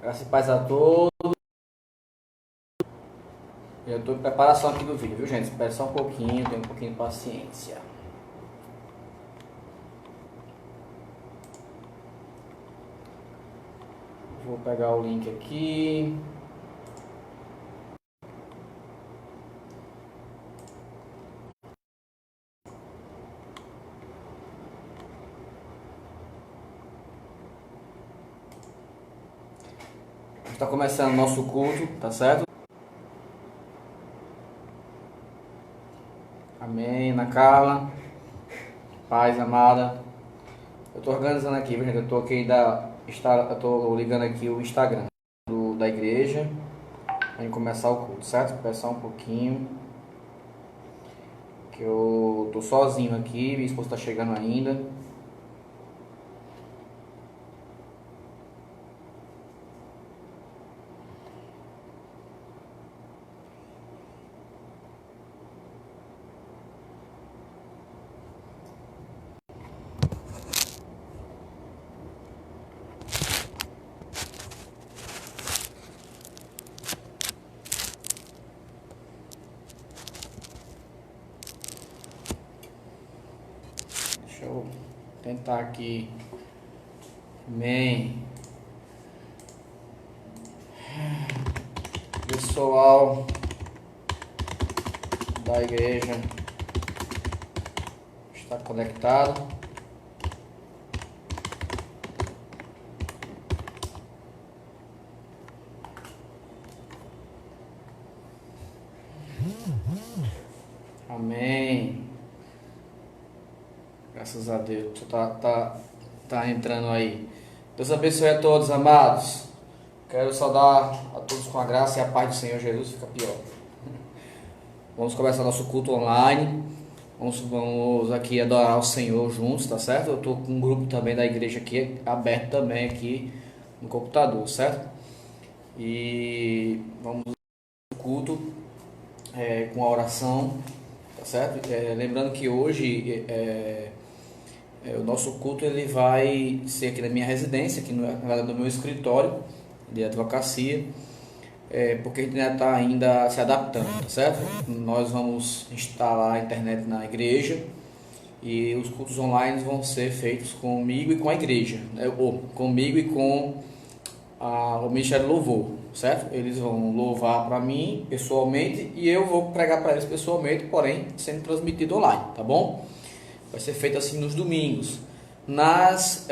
Graças e paz a todos. Eu estou em preparação aqui do vídeo, viu, gente? Espera só um pouquinho, tenha um pouquinho de paciência. Vou pegar o link aqui. Está começando o nosso culto, tá certo? Amém, Ana Carla. Paz, amada. Eu estou organizando aqui, viu, gente? Eu estou ligando aqui o Instagram da igreja para começar o culto, certo? Espera só um pouquinho. Que eu tô sozinho aqui, minha esposa está chegando ainda. Deixa eu tentar aqui. Amém. Pessoal da igreja está conectado. Amém. Graças a Deus. Tá entrando aí. Deus abençoe a todos, amados. Quero saudar a todos com a graça e a paz do Senhor Jesus. Fica pior. Vamos começar nosso culto online. Vamos aqui adorar o Senhor juntos, tá certo? Eu tô com um grupo também da igreja aqui, aberto também aqui no computador, certo? E vamos ao culto com a oração, tá certo? Lembrando que hoje o nosso culto ele vai ser aqui na minha residência, aqui no meu escritório de advocacia, porque a gente está ainda se adaptando, tá certo? Nós vamos instalar a internet na igreja e os cultos online vão ser feitos comigo e com a igreja, né? Ou comigo e com o Ministério do Louvor, certo? Eles vão louvar para mim pessoalmente e eu vou pregar para eles pessoalmente, porém sendo transmitido online, tá bom? Vai ser feito assim nos domingos. Nas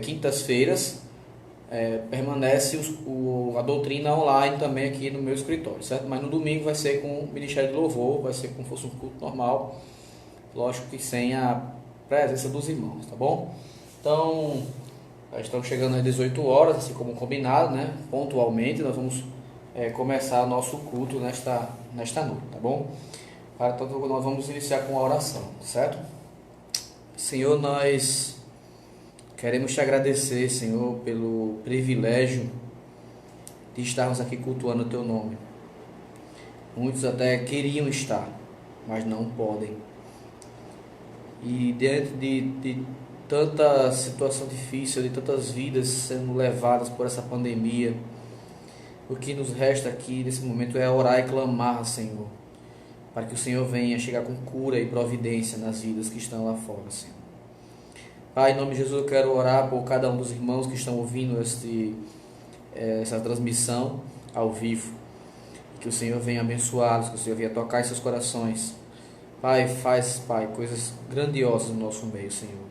quintas-feiras permanece a doutrina online também aqui no meu escritório, certo? Mas no domingo vai ser com o Ministério do Louvor, vai ser como se fosse um culto normal, lógico que sem a presença dos irmãos, tá bom? Então, estamos chegando às 18 horas, assim como combinado, né? Pontualmente, nós vamos começar nosso culto nesta noite, tá bom? Então, nós vamos iniciar com a oração, certo? Senhor, nós queremos te agradecer, Senhor, pelo privilégio de estarmos aqui cultuando o teu nome. Muitos até queriam estar, mas não podem. E diante de tanta situação difícil, de tantas vidas sendo levadas por essa pandemia, o que nos resta aqui nesse momento é orar e clamar, Senhor, para que o Senhor venha chegar com cura e providência nas vidas que estão lá fora, Senhor. Pai, em nome de Jesus, eu quero orar por cada um dos irmãos que estão ouvindo essa transmissão ao vivo. Que o Senhor venha abençoá-los, que o Senhor venha tocar em seus corações. Pai, faz, Pai, coisas grandiosas no nosso meio, Senhor.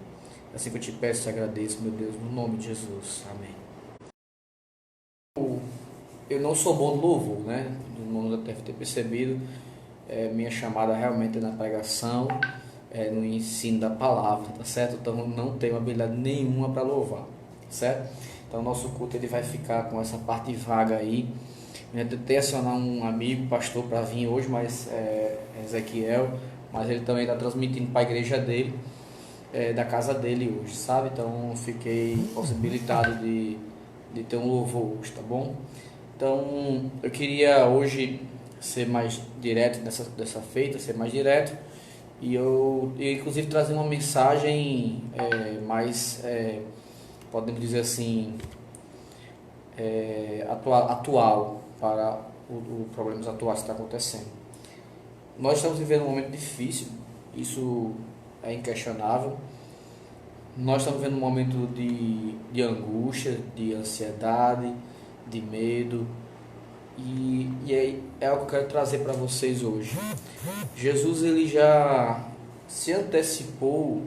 Assim que eu te peço e te agradeço, meu Deus, no nome de Jesus. Amém. Eu não sou bom no louvor, né? Todo mundo deve ter percebido. Minha chamada realmente é na pregação, no ensino da palavra, tá certo? Então não tenho habilidade nenhuma para louvar, certo? Então o nosso culto ele vai ficar com essa parte vaga aí. Eu tentei acionar um amigo, pastor, para vir hoje, mas Ezequiel, mas ele também está transmitindo para a igreja dele, da casa dele hoje, sabe? Então fiquei possibilitado de ter um louvor hoje, tá bom? Então eu queria hoje ser mais direto dessa feita, ser mais direto, e eu inclusive trazer uma mensagem mais, podemos dizer assim, atual para os problemas atuais que está acontecendo. Nós estamos vivendo um momento difícil, isso é inquestionável. Nós estamos vivendo um momento de angústia, de ansiedade, de medo. E é o que eu quero trazer para vocês hoje. Jesus, ele já se antecipou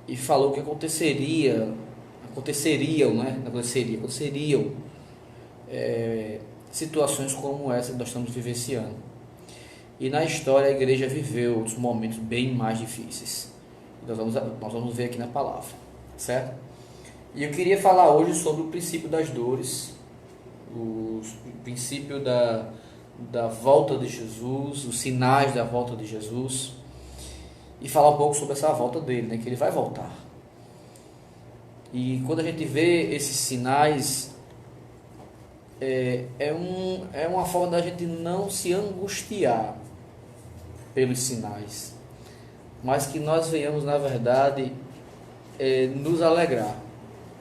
e falou que aconteceriam situações como essa que nós estamos vivenciando. E na história a igreja viveu outros momentos bem mais difíceis. Nós vamos ver aqui na palavra, certo? E eu queria falar hoje sobre o princípio das dores, o princípio da volta de Jesus, os sinais da volta de Jesus, e falar um pouco sobre essa volta dele, né? Que ele vai voltar. E quando a gente vê esses sinais, é uma forma da gente não se angustiar pelos sinais, mas que nós venhamos, na verdade, nos alegrar.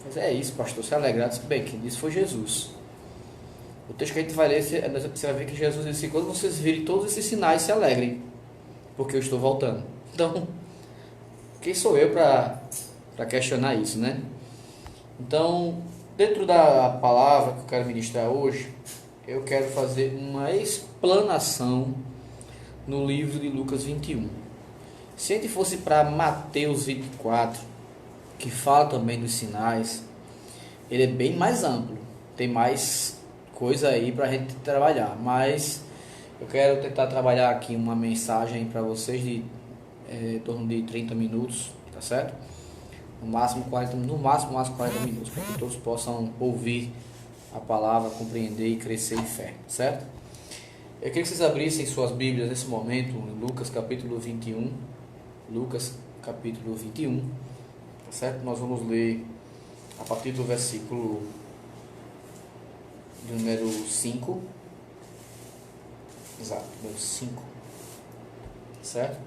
Mas é isso, pastor, se alegrar. Bem, quem disse foi Jesus. O texto que a gente vai ler, você vai ver que Jesus disse: quando vocês virem todos esses sinais, se alegrem, porque eu estou voltando. Então, quem sou eu para questionar isso, né? Então, dentro da palavra que eu quero ministrar hoje, eu quero fazer uma explanação no livro de Lucas 21. Se a gente fosse para Mateus 24, que fala também dos sinais, ele é bem mais amplo, tem mais coisa aí para a gente trabalhar, mas eu quero tentar trabalhar aqui uma mensagem para vocês de em torno de 30 minutos, tá certo? No máximo 40 minutos, para que todos possam ouvir a palavra, compreender e crescer em fé, certo? Eu queria que vocês abrissem suas Bíblias nesse momento, em Lucas capítulo 21. Lucas capítulo 21, tá certo? Nós vamos ler a partir do versículo de número 5. Exato, número 5. Certo?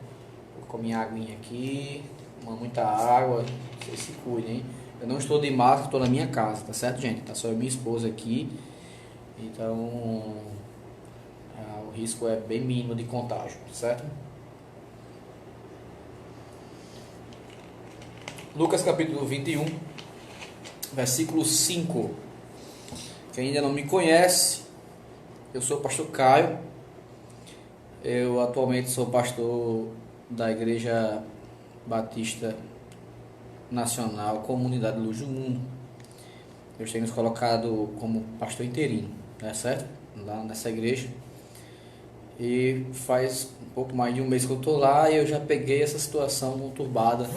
Vou comer minha aguinha aqui, tomar muita água, vocês se cuidem, hein? Eu não estou de máscara, estou na minha casa, tá certo, gente? Tá só eu e minha esposa aqui, então o risco é bem mínimo de contágio, certo? Lucas capítulo 21, versículo 5. Quem ainda não me conhece, eu sou o pastor Caio. Eu atualmente sou pastor da Igreja Batista Nacional, Comunidade Luz do Mundo. Eu tenho nos colocado como pastor interino, né, certo? Lá nessa igreja. E faz um pouco mais de um mês que eu estou lá e eu já peguei essa situação conturbada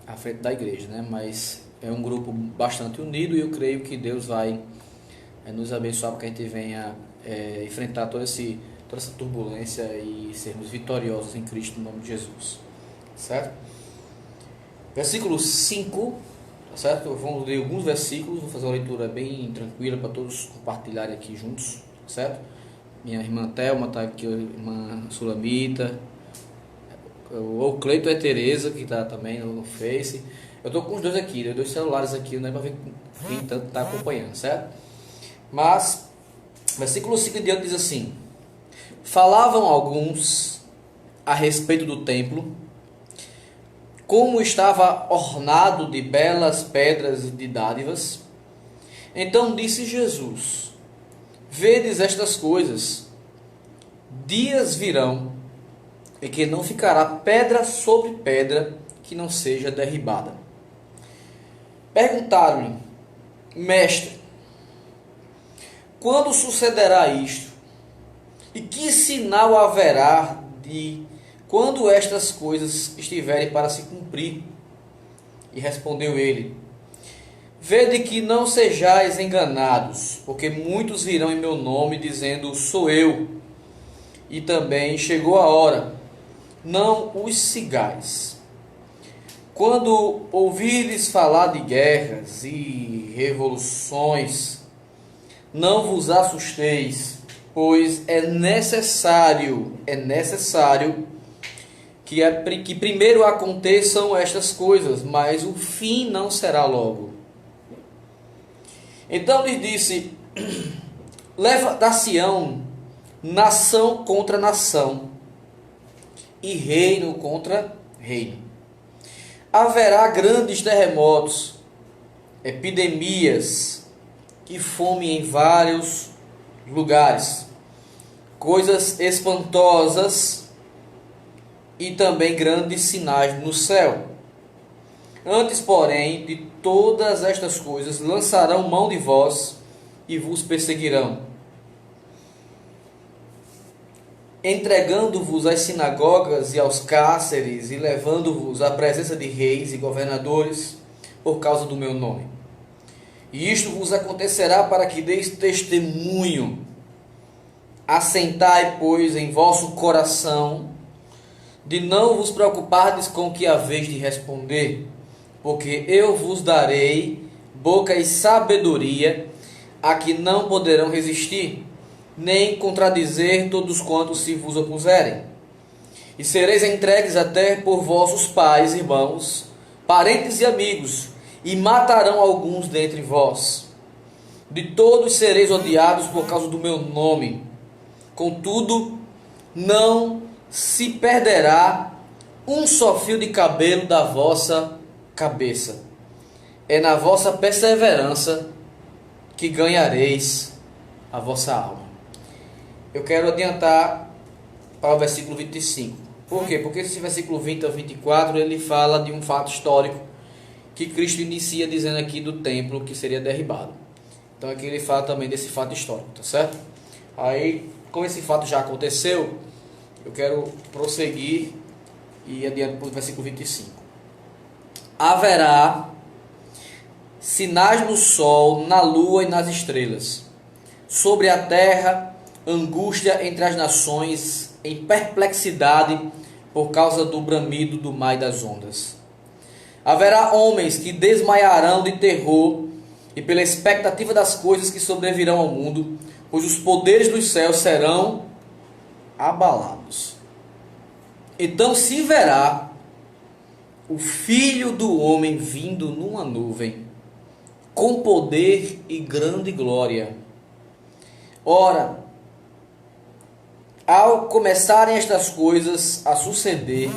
à frente da igreja, né? Mas é um grupo bastante unido e eu creio que Deus vai nos abençoar para que a gente venha enfrentar toda essa turbulência e sermos vitoriosos em Cristo, no nome de Jesus, certo? Versículo 5, certo? Vamos ler alguns versículos, vou fazer uma leitura bem tranquila para todos compartilharem aqui juntos, certo? Minha irmã Thelma está aqui, a irmã Sulamita, o Cleito é Tereza, que está também no Face. Eu estou com os dois aqui, dois celulares aqui, não é para ver quem tanto está acompanhando, certo? Mas, versículo 5 em diante diz assim: falavam alguns a respeito do templo, como estava ornado de belas pedras e de dádivas. Então disse Jesus: vedes estas coisas, dias virão em que não ficará pedra sobre pedra que não seja derribada. Perguntaram-lhe: mestre, quando sucederá isto? E que sinal haverá de quando estas coisas estiverem para se cumprir? E respondeu ele: vede que não sejais enganados, porque muitos virão em meu nome, dizendo: sou eu. E também chegou a hora, não os sigais. Quando ouvirdes falar de guerras e revoluções, não vos assusteis, pois é necessário que primeiro aconteçam estas coisas, mas o fim não será logo. Então lhe disse: levantar-se-ão nação contra nação, e reino contra reino. Haverá grandes terremotos, epidemias e fome em vários lugares, coisas espantosas e também grandes sinais no céu. Antes, porém, de todas estas coisas, lançarão mão de vós e vos perseguirão, entregando-vos às sinagogas e aos cárceres, e levando-vos à presença de reis e governadores, por causa do meu nome. E isto vos acontecerá para que deis testemunho. Assentai, pois, em vosso coração, de não vos preocupardes com o que haveis de responder, porque eu vos darei boca e sabedoria, a que não poderão resistir, nem contradizer todos quantos se vos opuserem. E sereis entregues até por vossos pais, irmãos, parentes e amigos, e matarão alguns dentre vós. De todos sereis odiados por causa do meu nome. Contudo, não se perderá um só fio de cabelo da vossa cabeça. É na vossa perseverança que ganhareis a vossa alma. Eu quero adiantar para o versículo 25. Por quê? Porque esse versículo 20 ao 24, ele fala de um fato histórico que Cristo inicia dizendo aqui do templo que seria derribado. Então aqui ele fala também desse fato histórico, tá certo? Aí, como esse fato já aconteceu, eu quero prosseguir e ir adiante para o versículo 25. Haverá sinais no sol, na lua e nas estrelas. Sobre a terra, angústia entre as nações, em perplexidade por causa do bramido do mar e das ondas. Haverá homens que desmaiarão de terror e pela expectativa das coisas que sobrevirão ao mundo, pois os poderes dos céus serão abalados. Então se verá o Filho do Homem vindo numa nuvem, com poder e grande glória. Ora, ao começarem estas coisas a suceder,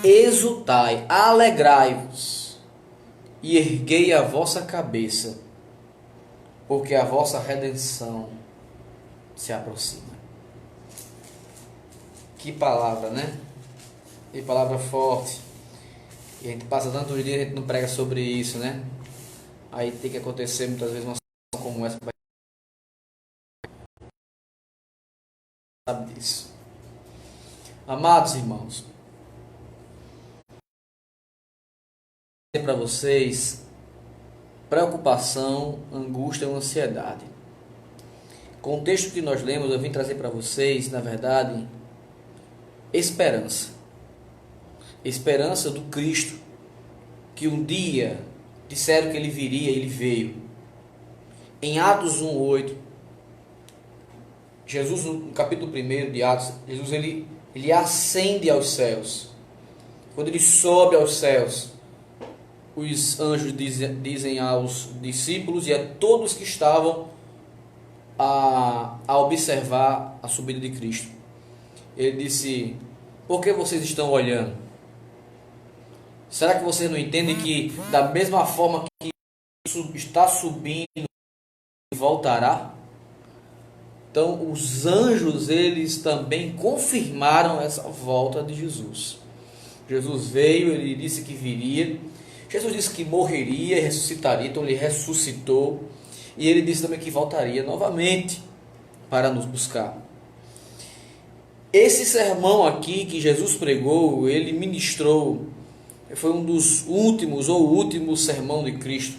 exultai, alegrai-vos e erguei a vossa cabeça, porque a vossa redenção se aproxima. Que palavra, né? Que palavra forte. E a gente passa tantos dias e a gente não prega sobre isso, né? Aí tem que acontecer muitas vezes uma situação como essa. Sabe disso. Amados irmãos, para vocês preocupação, angústia ou ansiedade. Com o texto que nós lemos, eu vim trazer para vocês, na verdade, esperança. Esperança do Cristo, que um dia disseram que ele viria, ele veio. Em Atos 1:8, Jesus, no capítulo 1 de Atos, Jesus ele ascende aos céus. Quando ele sobe aos céus, os anjos dizem aos discípulos e a todos que estavam a observar a subida de Cristo. Ele disse: por que vocês estão olhando? Será que vocês não entendem que da mesma forma que está subindo, voltará? Então os anjos, eles também confirmaram essa volta de Jesus. Jesus veio, ele disse que viria. Jesus disse que morreria e ressuscitaria, então ele ressuscitou. E ele disse também que voltaria novamente para nos buscar. Esse sermão aqui que Jesus pregou, ele ministrou, foi um dos últimos ou o último sermão de Cristo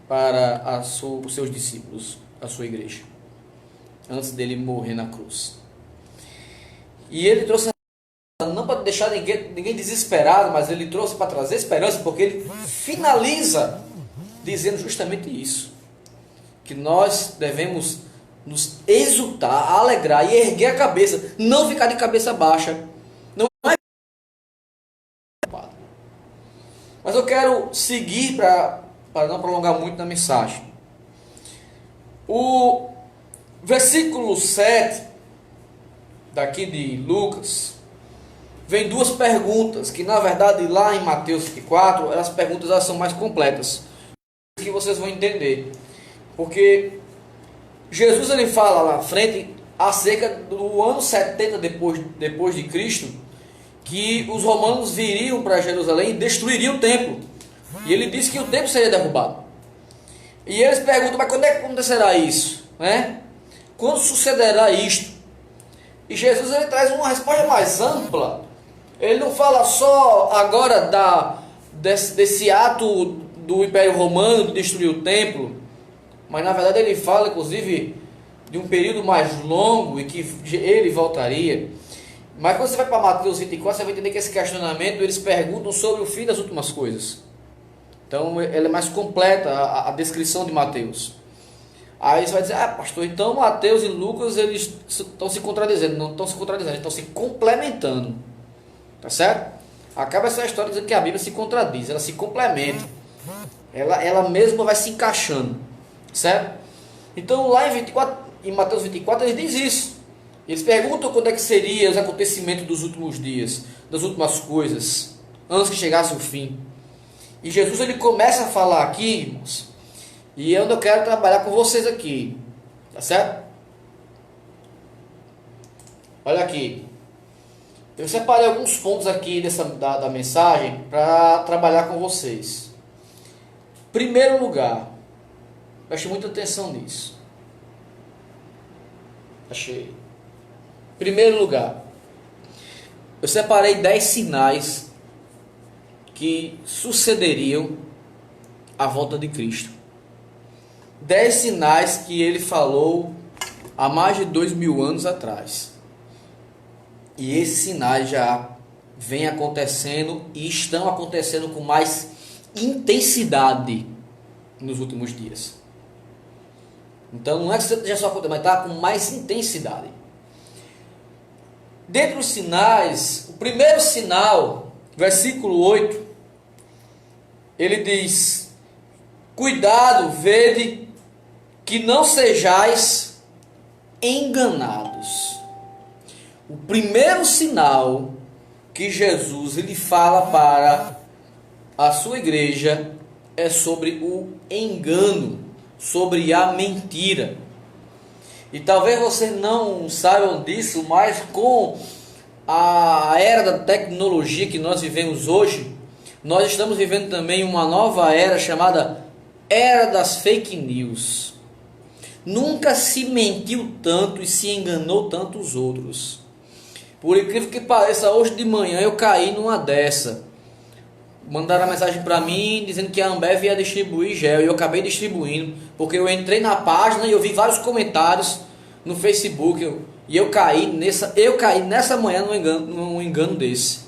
para os seus discípulos, a sua igreja, antes dele morrer na cruz. E ele trouxe, não para deixar ninguém desesperado, mas ele trouxe para trazer esperança, porque ele finaliza dizendo justamente isso, que nós devemos nos exultar, alegrar e erguer a cabeça, não ficar de cabeça baixa. Não é... Mas eu quero seguir para não prolongar muito na mensagem. O versículo 7, daqui de Lucas, vem duas perguntas, que na verdade lá em Mateus 24, as perguntas elas são mais completas, que vocês vão entender. Porque Jesus ele fala lá na frente, acerca do ano 70 depois de Cristo, que os romanos viriam para Jerusalém e destruiriam o templo. E ele disse que o templo seria derrubado. E eles perguntam, mas quando é que acontecerá isso? Né? Quando sucederá isto? E Jesus ele traz uma resposta mais ampla. Ele não fala só agora desse ato do Império Romano de destruir o templo, mas na verdade ele fala inclusive de um período mais longo e que ele voltaria. Mas quando você vai para Mateus 24, você vai entender que esse questionamento, eles perguntam sobre o fim das últimas coisas. Então, ela é mais completa, a descrição de Mateus. Aí você vai dizer, pastor, então Mateus e Lucas, eles estão se contradizendo. Não estão se contradizendo, eles estão se complementando. Tá certo? Acaba essa história dizendo que a Bíblia se contradiz, ela se complementa. Ela mesma vai se encaixando. Certo? Então, lá em Mateus 24, ele diz isso. Eles perguntam quando é que seriam os acontecimentos dos últimos dias, das últimas coisas, antes que chegasse o fim. E Jesus ele começa a falar aqui, irmãos, e é onde eu quero trabalhar com vocês aqui, tá certo? Olha aqui, eu separei alguns pontos aqui da mensagem para trabalhar com vocês. Primeiro lugar, preste muita atenção nisso. Achei. Primeiro lugar, eu separei 10 sinais que sucederiam à volta de Cristo. 10 sinais que ele falou há mais de 2000 anos atrás. E esses sinais já vêm acontecendo e estão acontecendo com mais intensidade nos últimos dias. Então não é que já só aconteceu, mas está com mais intensidade. Dentre os sinais, o primeiro sinal, versículo 8, ele diz: cuidado, vede que não sejais enganados. O primeiro sinal que Jesus ele fala para a sua igreja é sobre o engano, sobre a mentira. E talvez vocês não saibam disso, mas com a era da tecnologia que nós vivemos hoje, nós estamos vivendo também uma nova era chamada Era das Fake News. Nunca se mentiu tanto e se enganou tanto os outros. Por incrível que pareça, hoje de manhã eu caí numa dessa. Mandaram uma mensagem para mim dizendo que a Ambev ia distribuir gel e eu acabei distribuindo, porque eu entrei na página e eu vi vários comentários no Facebook e eu caí nessa manhã num engano desse.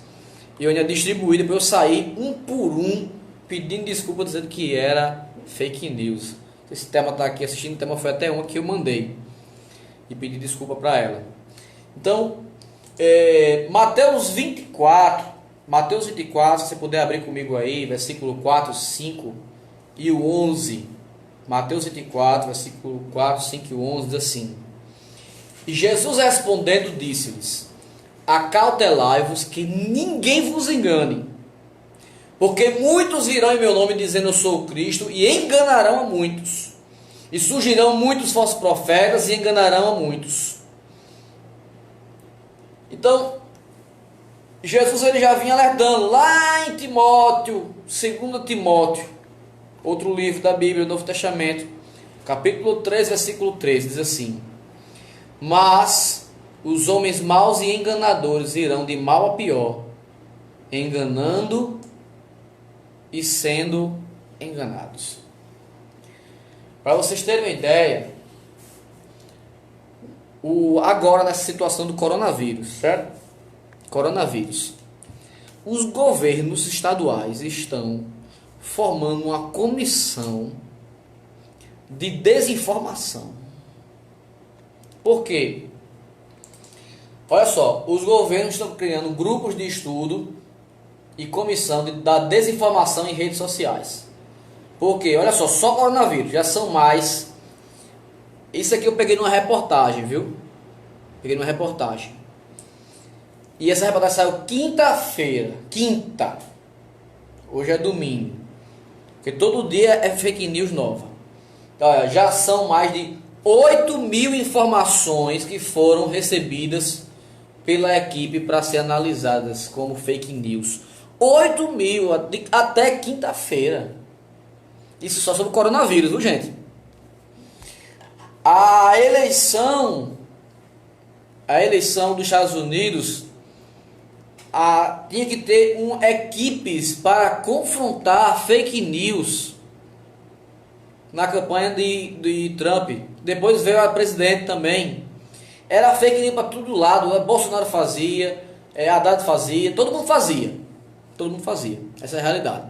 Eu ainda distribuí, depois eu saí um por um pedindo desculpa, dizendo que era fake news. Esse tema está aqui assistindo, o tema foi até uma que eu mandei e pedi desculpa para ela. Então, Mateus 24, se você puder abrir comigo aí, versículo 4, 5 e o 11. Mateus 24, versículo 4, 5 e o 11 diz assim: e Jesus respondendo disse-lhes: acautelai-vos que ninguém vos engane, porque muitos virão em meu nome dizendo eu sou o Cristo, e enganarão a muitos. E surgirão muitos falsos profetas e enganarão a muitos. Então, Jesus ele já vinha alertando lá em Timóteo, 2 Timóteo, outro livro da Bíblia, do Novo Testamento, capítulo 3, versículo 3, diz assim: mas os homens maus e enganadores irão de mal a pior, enganando e sendo enganados. Para vocês terem uma ideia, agora nessa situação do coronavírus, certo? Coronavírus. Os governos estaduais estão formando uma comissão de desinformação. Por quê? Olha só, os governos estão criando grupos de estudo e comissão da desinformação em redes sociais. Por quê? Olha só coronavírus, já são mais Isso aqui eu peguei numa reportagem, viu? Peguei numa reportagem. E essa reportagem saiu quinta-feira. Quinta. Hoje é domingo. Porque todo dia é fake news nova. Então, olha, já são mais de 8.000 informações que foram recebidas pela equipe para ser analisadas como fake news. 8.000 até quinta-feira. Isso só sobre o coronavírus, viu, gente? A eleição dos Estados Unidos tinha que ter equipes para confrontar fake news na campanha de Trump. Depois veio a presidente também. Era fake news para todo lado. Bolsonaro fazia, Haddad fazia, todo mundo fazia. Todo mundo fazia. Essa é a realidade.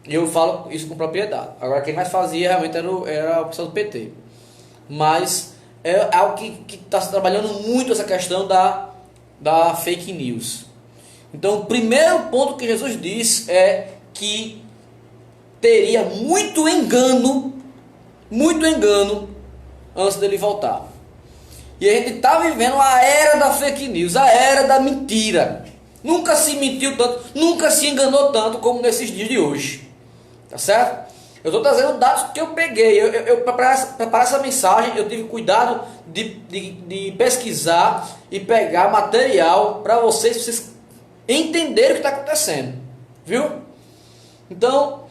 E eu falo isso com propriedade. Agora quem mais fazia realmente era o pessoal do PT. Mas é algo que está se trabalhando muito essa questão da fake news. Então o primeiro ponto que Jesus diz é que teria muito engano antes dele voltar. E a gente está vivendo a era da fake news, a era da mentira. Nunca se mentiu tanto, nunca se enganou tanto como nesses dias de hoje. Tá certo? Eu estou trazendo dados que eu peguei. Para preparar essa mensagem, eu tive cuidado de pesquisar e pegar material para vocês entenderem o que está acontecendo. Viu? Então,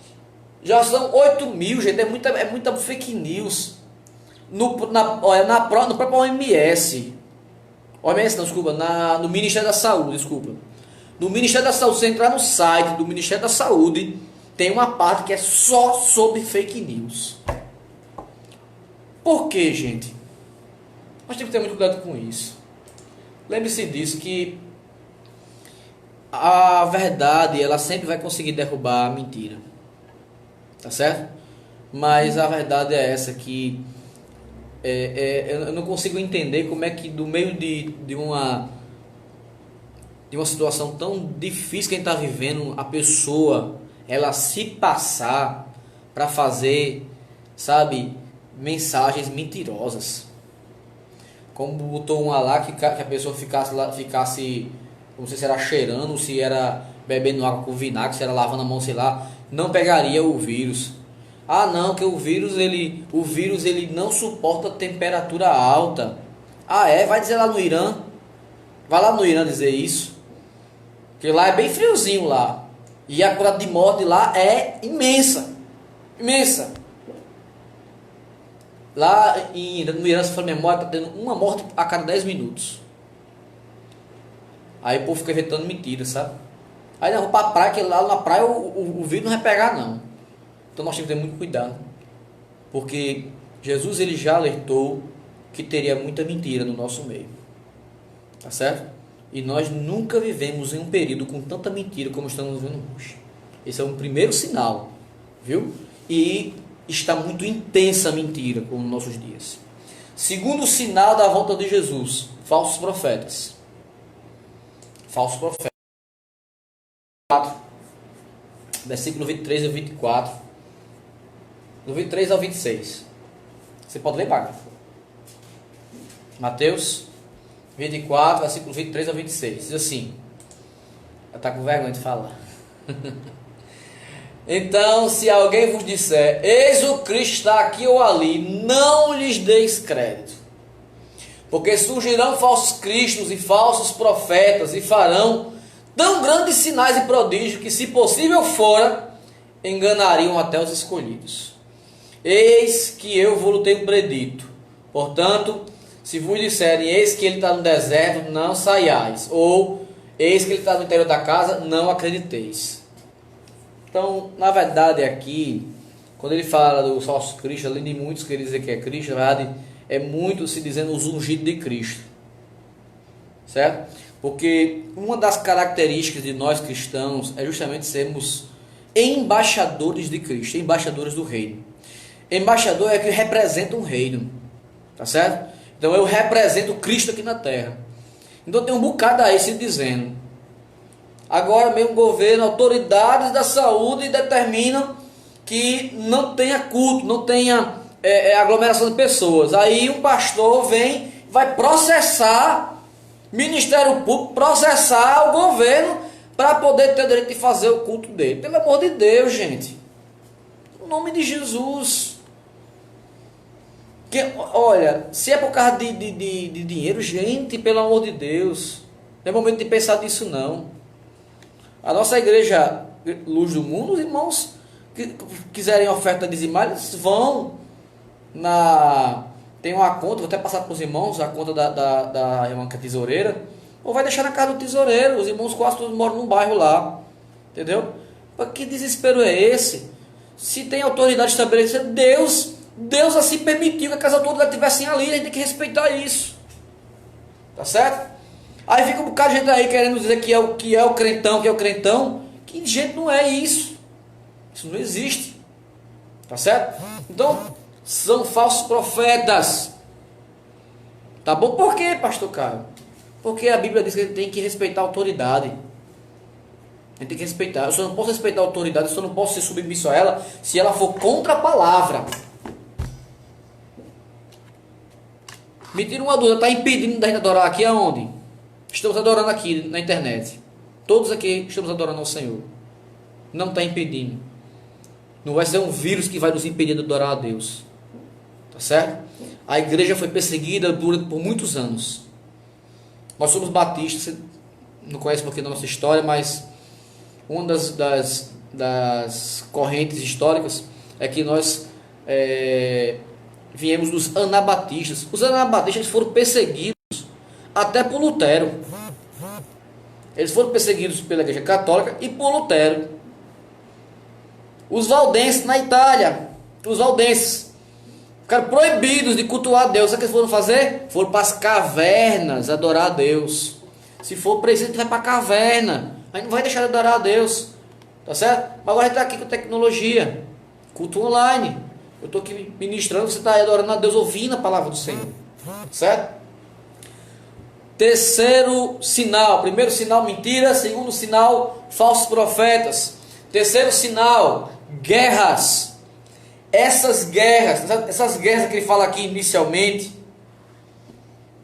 já são 8.000, gente. É muita fake news. No próprio OMS. OMS não, desculpa. No Ministério da Saúde, desculpa. No Ministério da Saúde, você entrar no site do Ministério da Saúde, tem uma parte que é só sobre fake news. Por quê, gente? Nós temos que ter muito cuidado com isso. Lembre-se disso, que a verdade, ela sempre vai conseguir derrubar a mentira. Tá certo? Mas a verdade é essa, que eu não consigo entender como é que do meio de uma situação tão difícil que a gente está vivendo, a pessoa ela se passar para fazer, sabe, mensagens mentirosas. Como botou uma lá que a pessoa ficasse, não sei se era cheirando, se era bebendo água com vinagre, se era lavando a mão, sei lá, não pegaria o vírus. Ah, não, que o vírus ele não suporta temperatura alta. Ah, vai dizer lá no Irã? Vai lá no Irã dizer isso. Porque lá é bem friozinho lá. E a quantidade de morte lá é imensa. Imensa. Lá no Irã, se for memória, está tendo uma morte a cada 10 minutos. Aí o povo fica inventando mentiras, sabe? Aí não, vou pra praia, que lá na praia o vírus não vai pegar, não. Então nós temos que ter muito cuidado. Porque Jesus ele já alertou que teria muita mentira no nosso meio. Tá certo? E nós nunca vivemos em um período com tanta mentira como estamos vivendo hoje. Esse é um primeiro sinal, viu? E está muito intensa a mentira como nos nossos dias. Segundo sinal da volta de Jesus, falsos profetas. Falsos profetas. Versículo 23 e 24. Do 23 ao 26. Você pode ler, Wagner? Mateus 24, versículo 23 ao 26. Diz assim. Ela está com vergonha de falar. Então, se alguém vos disser, eis o Cristo está aqui ou ali, não lhes deis crédito. Porque surgirão falsos cristos e falsos profetas e farão tão grandes sinais e prodígios que, se possível fora, enganariam até os escolhidos. Eis que eu vos tenho predito. Portanto, se vos disserem, eis que ele está no deserto, não saiais. Ou, eis que ele está no interior da casa, não acrediteis. Então, na verdade, aqui, quando ele fala dos falsos cristos, além de muitos querem dizer que é Cristo, na verdade, é muito se dizendo os ungidos de Cristo. Certo? Porque uma das características de nós cristãos é justamente sermos embaixadores de Cristo, embaixadores do reino. Embaixador é que representa um reino. Tá certo? Então eu represento Cristo aqui na terra. Então tem um bocado aí se dizendo. Agora mesmo o governo, autoridades da saúde determinam que não tenha culto, não tenha aglomeração de pessoas. Aí um pastor vem, vai processar Ministério Público, processar o governo para poder ter o direito de fazer o culto dele. Pelo amor de Deus, gente. Em nome de Jesus. Olha, se é por causa de dinheiro, gente, pelo amor de Deus, não é momento de pensar nisso não. A nossa igreja Luz do Mundo, os irmãos que quiserem oferta dizimar, eles vão tem uma conta, vou até passar para os irmãos, a conta da irmã que é tesoureira, ou vai deixar na casa do tesoureiro. Os irmãos quase todos moram num bairro lá, entendeu? Mas que desespero é esse? Se tem autoridade estabelecida, Deus assim permitiu que as autoridades estivessem ali, a gente tem que respeitar isso. Tá certo? Aí fica um bocado de gente aí querendo dizer que é o crentão, que gente não é isso. Isso não existe. Tá certo? Então, são falsos profetas. Tá bom? Por quê, pastor Caio? Porque a Bíblia diz que a gente tem que respeitar a autoridade. A gente tem que respeitar. Eu só não posso respeitar a autoridade, eu só não posso ser submisso a ela se ela for contra a palavra. Me tira uma dúvida, está impedindo da gente adorar aqui aonde? Estamos adorando aqui na internet. Todos aqui estamos adorando ao Senhor. Não está impedindo. Não vai ser um vírus que vai nos impedir de adorar a Deus. Tá certo? A igreja foi perseguida por muitos anos. Nós somos batistas, você não conhece porque da nossa história, mas uma das correntes históricas é que nós viemos dos anabatistas. Os anabatistas foram perseguidos até por Lutero. Eles foram perseguidos pela Igreja Católica e por Lutero. Os valdenses na Itália, os valdenses ficaram proibidos de cultuar a Deus. Sabe o que eles foram fazer? Foram para as cavernas adorar a Deus. Se for preciso, vai para a caverna. A gente não vai deixar de adorar a Deus. Tá certo? Mas agora a gente está aqui com tecnologia. Culto online. Eu estou aqui ministrando, você está adorando a Deus, ouvindo a palavra do Senhor. Certo? Terceiro sinal. Primeiro sinal, mentira. Segundo sinal, falsos profetas. Terceiro sinal, guerras. Essas guerras que ele fala aqui inicialmente.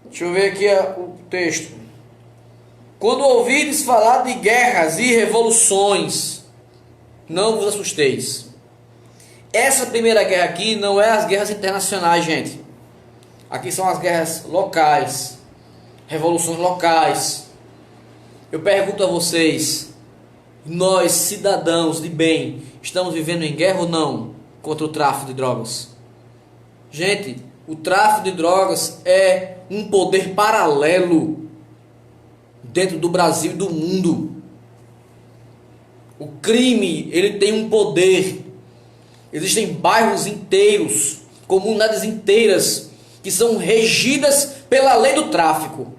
Deixa eu ver aqui o texto. Quando ouvides falar de guerras e revoluções, não vos assusteis. Essa primeira guerra aqui não é as guerras internacionais, gente. Aqui são as guerras locais, revoluções locais. Eu pergunto a vocês, nós cidadãos de bem, estamos vivendo em guerra ou não contra o tráfico de drogas? Gente, o tráfico de drogas é um poder paralelo dentro do Brasil e do mundo. O crime, ele tem um poder. Existem bairros inteiros, comunidades inteiras, que são regidas pela lei do tráfico.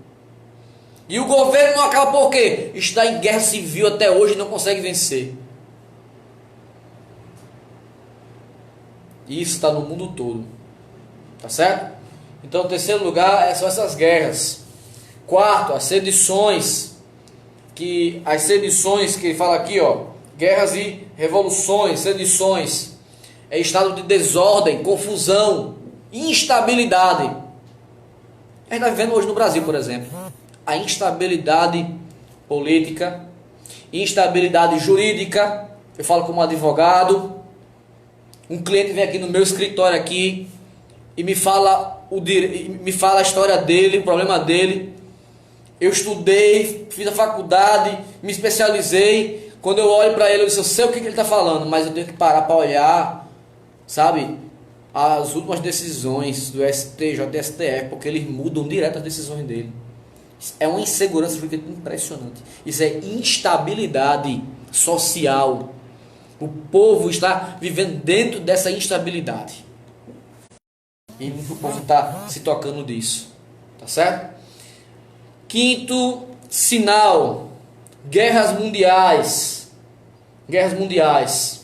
E o governo não acaba por quê? Está em guerra civil até hoje e não consegue vencer. E isso está no mundo todo. Tá certo? Então, em terceiro lugar, são essas guerras. Quarto, as sedições. As sedições que ele fala aqui, ó, guerras e revoluções, sedições. É estado de desordem, confusão, instabilidade. A gente está vivendo hoje no Brasil, por exemplo, a instabilidade política, instabilidade jurídica. Eu falo como advogado. Um cliente vem aqui no meu escritório aqui e me fala a história dele, o problema dele. Eu estudei, fiz a faculdade, me especializei. Quando eu olho para ele, eu sei o que ele está falando, mas eu tenho que parar para olhar, sabe, as últimas decisões do STJ e STF, porque eles mudam direto as decisões dele. É uma insegurança impressionante. Isso é instabilidade social. O povo está vivendo dentro dessa instabilidade. E o povo está se tocando disso. Tá certo? Quinto sinal. Guerras mundiais. Guerras mundiais.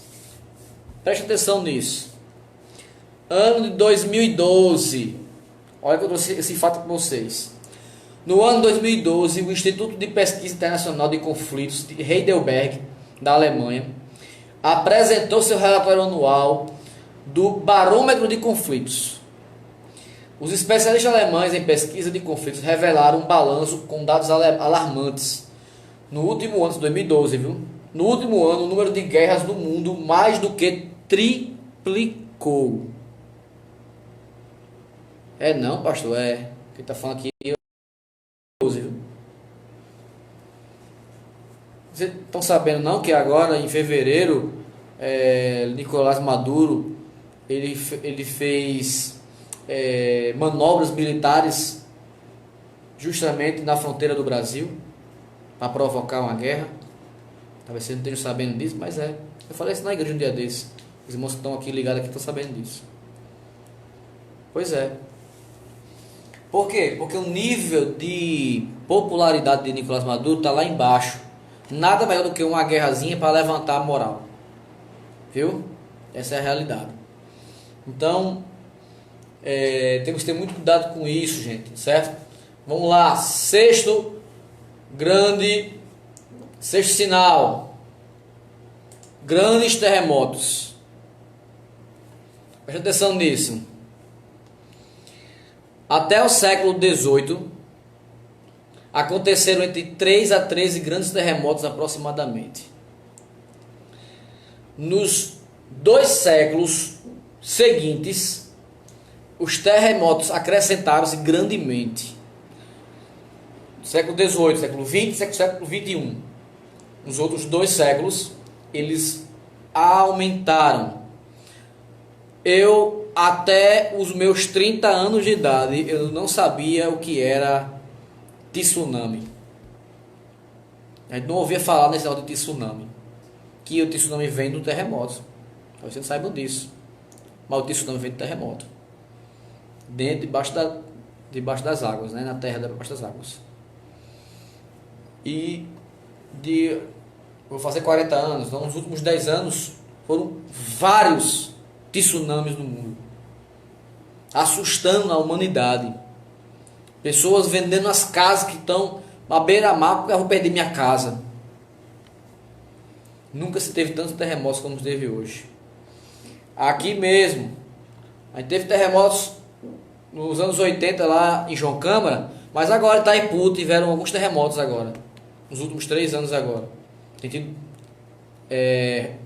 Preste atenção nisso. Ano de 2012. Olha que eu trouxe esse fato para vocês. No ano de 2012, o Instituto de Pesquisa Internacional de Conflitos de Heidelberg, da Alemanha, apresentou seu relatório anual do Barômetro de Conflitos. Os especialistas alemães em pesquisa de conflitos revelaram um balanço com dados alarmantes. No último ano de 2012, viu? No último ano, o número de guerras no mundo mais do que triplicou. É não, pastor, é. Quem está falando aqui é 12, viu? Vocês estão sabendo não que agora, em fevereiro, Nicolás Maduro, ele fez manobras militares justamente na fronteira do Brasil para provocar uma guerra. Talvez vocês não estejam sabendo disso, mas é. Eu falei isso na igreja um dia desse. Os irmãos que estão aqui ligados aqui estão sabendo disso. Pois é. Por quê? Porque o nível de popularidade de Nicolás Maduro está lá embaixo. Nada melhor do que uma guerrazinha para levantar a moral. Viu? Essa é a realidade. Então, temos que ter muito cuidado com isso, gente. Certo? Vamos lá. Sexto sinal. Grandes terremotos. Preste atenção nisso. Até o século XVIII, aconteceram entre 3 a 13 grandes terremotos aproximadamente. Nos 2 séculos seguintes, os terremotos acrescentaram-se grandemente. Século XVIII, século XX, século XXI. Nos outros 2 séculos, eles aumentaram. Até os meus 30 anos de idade, eu não sabia o que era tsunami. A gente não ouvia falar nesse negócio de tsunami. Que o tsunami vem do terremoto. Talvez vocês saibam disso. Mas o tsunami vem do terremoto. Debaixo das águas, né? Na terra debaixo das águas. Vou fazer 40 anos. Então, nos últimos 10 anos, foram vários tsunamis no mundo, assustando a humanidade. Pessoas vendendo as casas que estão à beira-mar porque eu vou perder minha casa. Nunca se teve tantos terremotos como se teve hoje. Aqui mesmo, a gente teve terremotos nos anos 80 lá em João Câmara, mas agora em Itaipu tiveram alguns terremotos agora, nos últimos 3 anos agora. Tem tido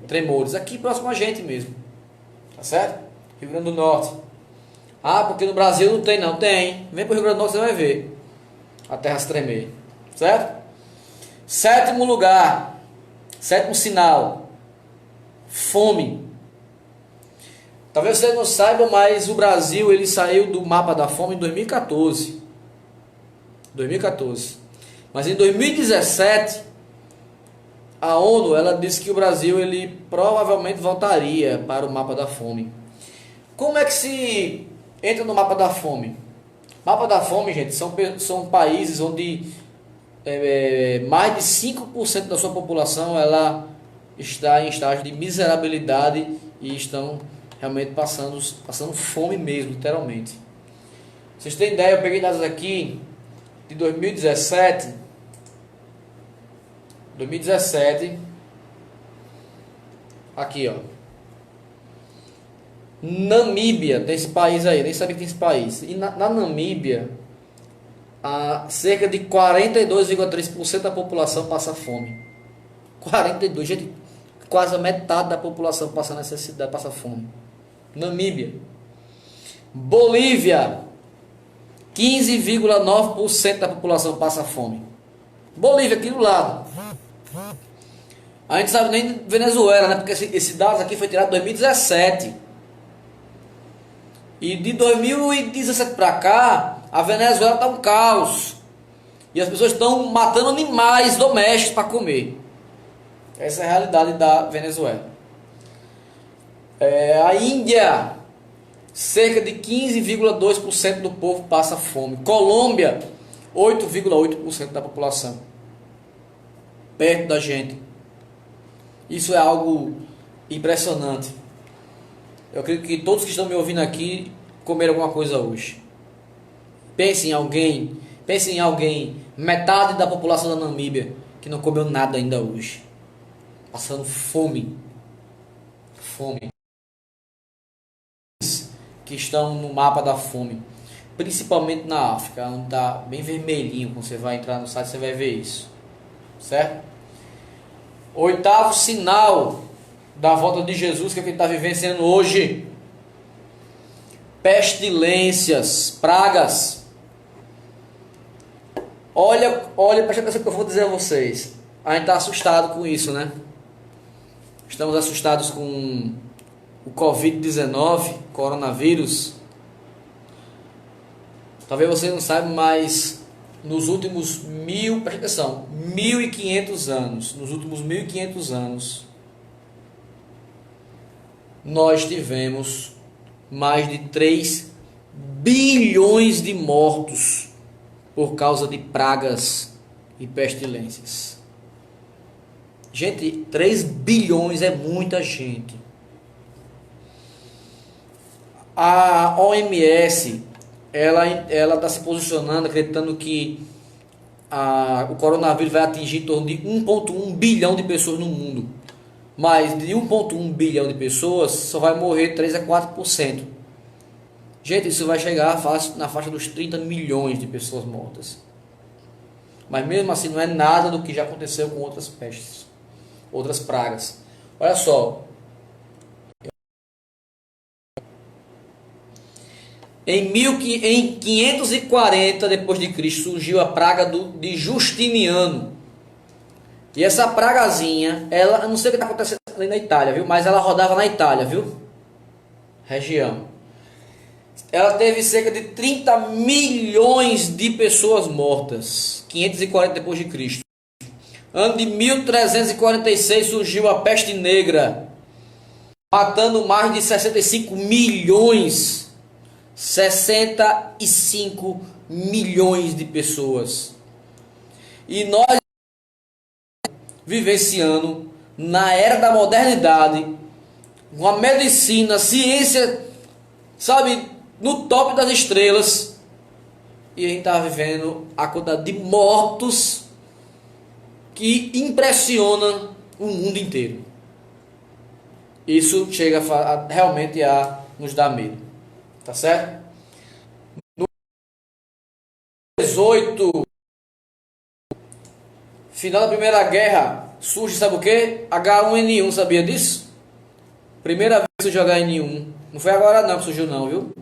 tremores aqui próximo a gente mesmo. Tá certo? Rio Grande do Norte. Ah, porque no Brasil não tem, não. Tem. Vem pro Rio Grande do Norte, você vai ver a terra se tremer. Certo? Sétimo lugar. Sétimo sinal. Fome. Talvez vocês não saibam, mas o Brasil ele saiu do mapa da fome em 2014. 2014. Mas em 2017, a ONU ela disse que o Brasil ele provavelmente voltaria para o mapa da fome. Como é que se entra no mapa da fome? Mapa da fome, gente, são países onde mais de 5% da sua população ela está em estágio de miserabilidade e estão realmente passando fome mesmo, literalmente. Vocês têm ideia, eu peguei dados aqui de 2017. 2017, aqui ó, Namíbia, tem esse país aí, nem sabia que tem esse país. E na Namíbia, cerca de 42,3% da população passa fome. 42, gente, quase a metade da população passa necessidade, passa fome. Namíbia. Bolívia, 15,9% da população passa fome. Bolívia, aqui do lado. A gente sabe nem Venezuela, né? Porque esse dado aqui foi tirado em 2017. E de 2017 para cá, a Venezuela está um caos. E as pessoas estão matando animais domésticos para comer. Essa é a realidade da Venezuela. A Índia, cerca de 15,2% do povo passa fome. Colômbia, 8,8% da população. Perto da gente. Isso é algo impressionante. Eu acredito que todos que estão me ouvindo aqui comeram alguma coisa hoje. Pense em alguém, metade da população da Namíbia que não comeu nada ainda hoje. Passando fome. Fome. que estão no mapa da fome, principalmente na África, onde está bem vermelhinho. Quando você vai entrar no site, você vai ver isso, certo? Oitavo sinal da volta de Jesus, que é o que ele está vivenciando hoje: pestilências, pragas. Olha, presta atenção que eu vou dizer a vocês. A gente está assustado com isso, né? Estamos assustados com o Covid-19, coronavírus. Talvez você não saiba, mas nos últimos 1.500 anos, nós tivemos mais de 3 bilhões de mortos por causa de pragas e pestilências. Gente, 3 bilhões é muita gente. A OMS, ela está se posicionando, acreditando que o coronavírus vai atingir em torno de 1,1 bilhão de pessoas no mundo. Mas de 1,1 bilhão de pessoas, só vai morrer 3 a 4%. Gente, isso vai chegar na faixa dos 30 milhões de pessoas mortas. Mas mesmo assim não é nada do que já aconteceu com outras pestes, outras pragas. Olha só. Em 540 depois de Cristo surgiu a praga de Justiniano. E essa pragazinha, eu não sei o que está acontecendo ali na Itália, viu? Mas ela rodava na Itália, viu? Região. Ela teve cerca de 30 milhões de pessoas mortas. 540 depois de Cristo. Ano de 1346 surgiu a peste negra, matando mais de 65 milhões. 65 milhões de pessoas. E nós vivenciando na era da modernidade, com a medicina, a ciência, sabe, no top das estrelas, e a gente está vivendo a quantidade de mortos que impressiona o mundo inteiro. Isso chega realmente a nos dar medo. Tá certo? No 18, final da Primeira Guerra, surge, sabe o que? H1N1, sabia disso? Primeira vez que surgiu H1N1. Não foi agora não que surgiu não, viu?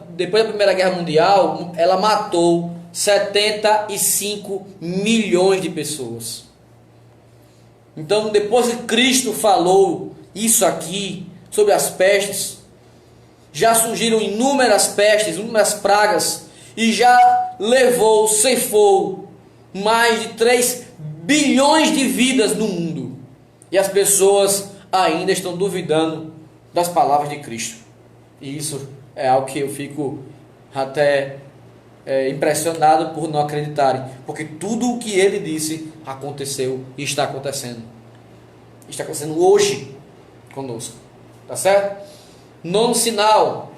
Depois da Primeira Guerra Mundial, ela matou 75 milhões de pessoas. Então, depois que Cristo falou isso aqui, sobre as pestes, já surgiram inúmeras pestes, inúmeras pragas, e já ceifou mais de 3 bilhões de vidas no mundo. E as pessoas ainda estão duvidando das palavras de Cristo. E isso é algo que eu fico até impressionado por não acreditarem, porque tudo o que ele disse aconteceu e está acontecendo. Está acontecendo hoje conosco. Tá certo? Nono sinal: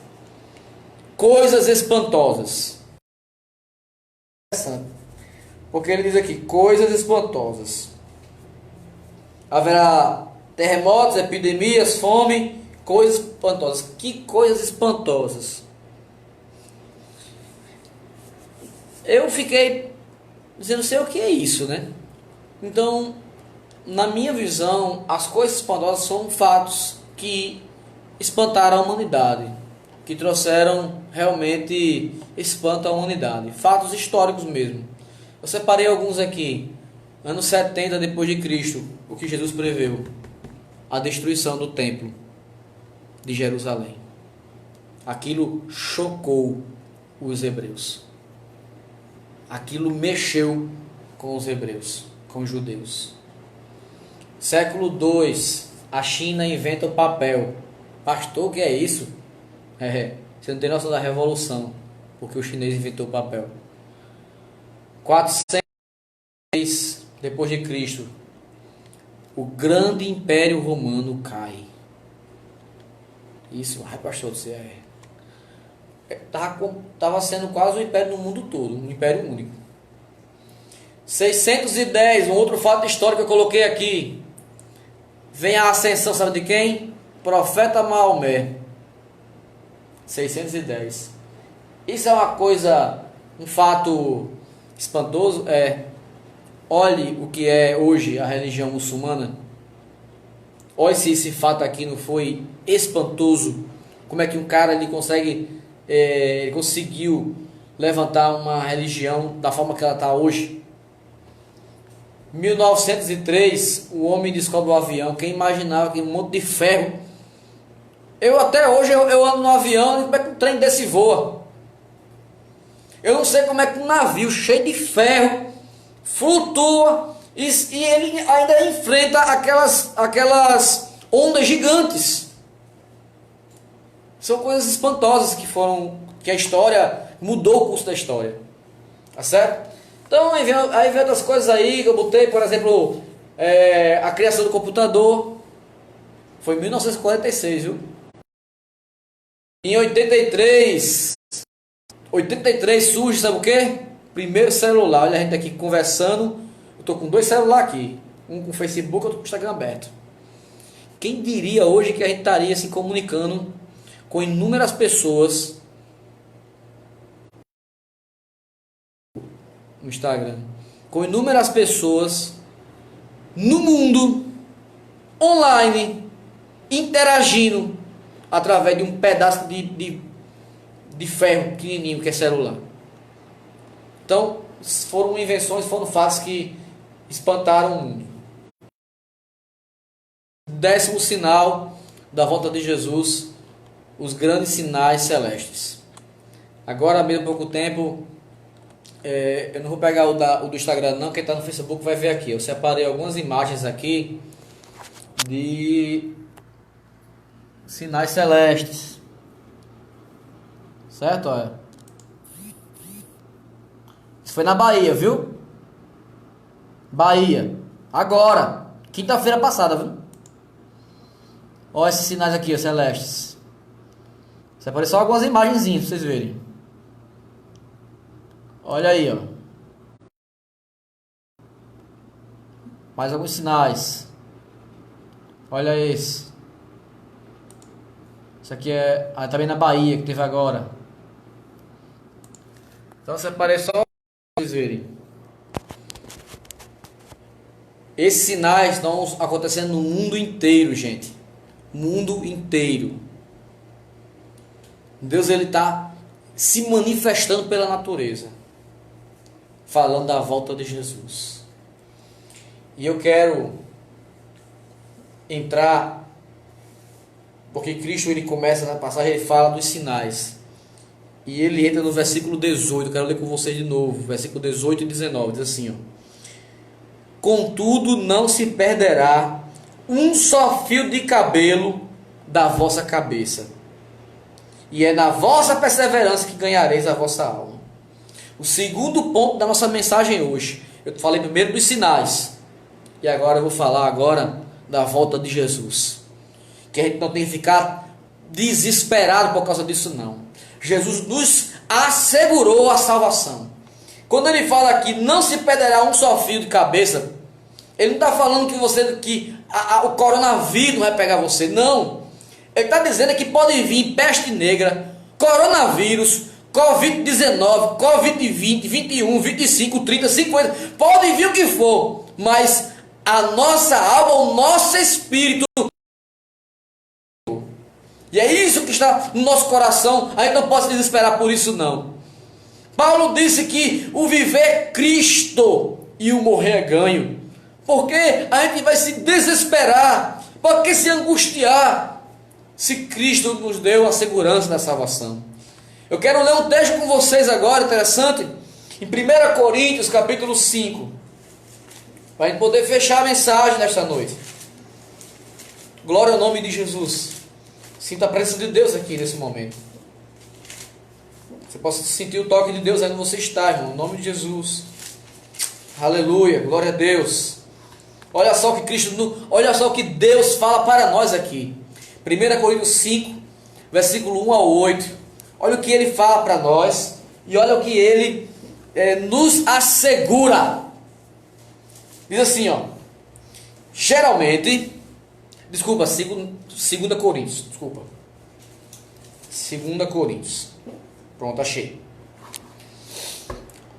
coisas espantosas. Porque ele diz aqui, coisas espantosas. Haverá terremotos, epidemias, fome, coisas espantosas. Que coisas espantosas? Eu fiquei dizendo, não sei o que é isso, né? Então, na minha visão, as coisas espantosas são fatos que espantaram a humanidade, que trouxeram realmente espanto à humanidade, fatos históricos mesmo. Eu separei alguns aqui. Anos 70 depois de Cristo, o que Jesus preveu: a destruição do templo de Jerusalém. Aquilo chocou os hebreus. Aquilo mexeu com os hebreus, com os judeus. Século 2, a China inventa o papel. Pastor, o que é isso? Você não tem noção da revolução, porque o chinês inventou o papel. 400 depois de Cristo, o grande Império Romano cai. Isso, pastor, você estava sendo quase um império no mundo todo, um império único. 610, um outro fato histórico que eu coloquei aqui. Vem a ascensão, sabe de quem? Profeta Maomé. 610. Isso é uma coisa, um fato espantoso. Olhe o que é hoje a religião muçulmana. Olha se esse fato aqui não foi espantoso. Como é que um cara ele conseguiu levantar uma religião da forma que ela está hoje. 1903, o homem descobre o avião. Quem imaginava que um monte de ferro. Eu até hoje eu ando no avião e como é que um trem desse voa? Eu não sei como é que um navio cheio de ferro flutua e ele ainda enfrenta aquelas ondas gigantes. São coisas espantosas que a história mudou o curso da história. Tá certo? Então aí vem outras coisas aí que eu botei, por exemplo, a criação do computador. Foi em 1946, viu? Em 83 surge, sabe o quê? Primeiro celular. Olha a gente aqui conversando. Eu tô com 2 celulares aqui. Um com o Facebook, outro com o Instagram aberto. Quem diria hoje que a gente estaria se comunicando com inúmeras pessoas no Instagram, com inúmeras pessoas no mundo, online, interagindo através de um pedaço de ferro pequenininho que é celular. Então, foram invenções, foram fatos que espantaram o mundo. 10º sinal da volta de Jesus, os grandes sinais celestes. Agora, mesmo pouco tempo, eu não vou pegar o do Instagram não, quem está no Facebook vai ver aqui. Eu separei algumas imagens aqui de sinais celestes. Certo? Olha. Isso foi na Bahia, viu? Bahia. Agora. Quinta-feira passada, viu? Olha esses sinais aqui, ó, celestes. Separei só algumas imagenzinhas pra vocês verem. Olha aí, ó. Mais alguns sinais. Olha esse. Isso aqui é também na Bahia que teve agora. Então separei só para vocês verem. Esses sinais estão acontecendo no mundo inteiro, gente. Mundo inteiro. Deus ele está se manifestando pela natureza, falando da volta de Jesus. E eu quero entrar, porque Cristo ele começa na passagem, ele fala dos sinais. E ele entra no versículo 18, eu quero ler com vocês de novo, versículo 18 e 19, diz assim, ó: contudo não se perderá um só fio de cabelo da vossa cabeça, e é na vossa perseverança que ganhareis a vossa alma. O segundo ponto da nossa mensagem hoje, eu falei primeiro dos sinais, e agora eu vou falar da volta de Jesus. Que a gente não tem que ficar desesperado por causa disso não. Jesus nos assegurou a salvação. Quando ele fala aqui, não se perderá um só fio de cabeça, ele não está falando que o coronavírus vai pegar você, não. Ele está dizendo que pode vir peste negra, coronavírus, Covid-19, Covid-20, 21, 25, 30, 50, pode vir o que for, mas a nossa alma, o nosso espírito, e é isso que está no nosso coração, a gente não pode se desesperar por isso não. Paulo disse que o viver é Cristo e o morrer é ganho. Porque a gente vai se desesperar, porque se angustiar, se Cristo nos deu a segurança da salvação. Eu quero ler um texto com vocês agora, interessante, em 1 Coríntios capítulo 5, para a gente poder fechar a mensagem nesta noite. Glória ao nome de Jesus. Sinta a presença de Deus aqui nesse momento. Você possa sentir o toque de Deus aí onde você está, irmão, em nome de Jesus. Aleluia, glória a Deus. Olha só o que Deus fala para nós aqui. 1 Coríntios 5, versículo 1 ao 8. Olha o que ele fala para nós e olha o que ele nos assegura. Diz assim, ó: geralmente, desculpa, 2 Coríntios, desculpa. 2 Coríntios. Pronto, achei.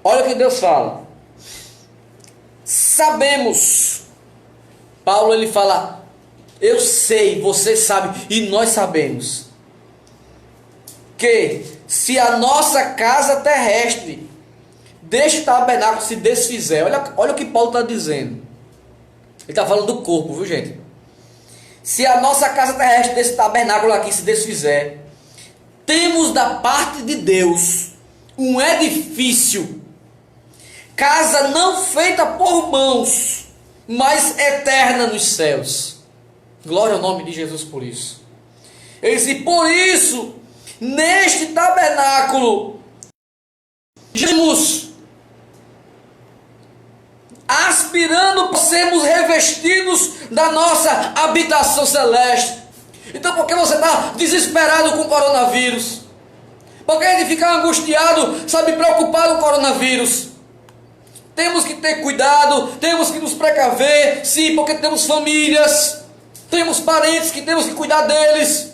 Olha o que Deus fala. Sabemos. Paulo ele fala, eu sei, você sabe, e nós sabemos, que se a nossa casa terrestre deste tabernáculo se desfizer, olha o que Paulo está dizendo. Ele está falando do corpo, viu gente? Se a nossa casa terrestre desse tabernáculo aqui se desfizer, temos da parte de Deus um edifício, casa não feita por mãos, mas eterna nos céus. Glória ao nome de Jesus por isso. Ele disse, por isso, neste tabernáculo, gememos, aspirando por sermos revestidos da nossa habitação celeste. Então por que você está desesperado com o coronavírus? Por que ele fica angustiado, sabe, preocupado com o coronavírus? Temos que ter cuidado, temos que nos precaver, sim, porque temos famílias, temos parentes que temos que cuidar deles.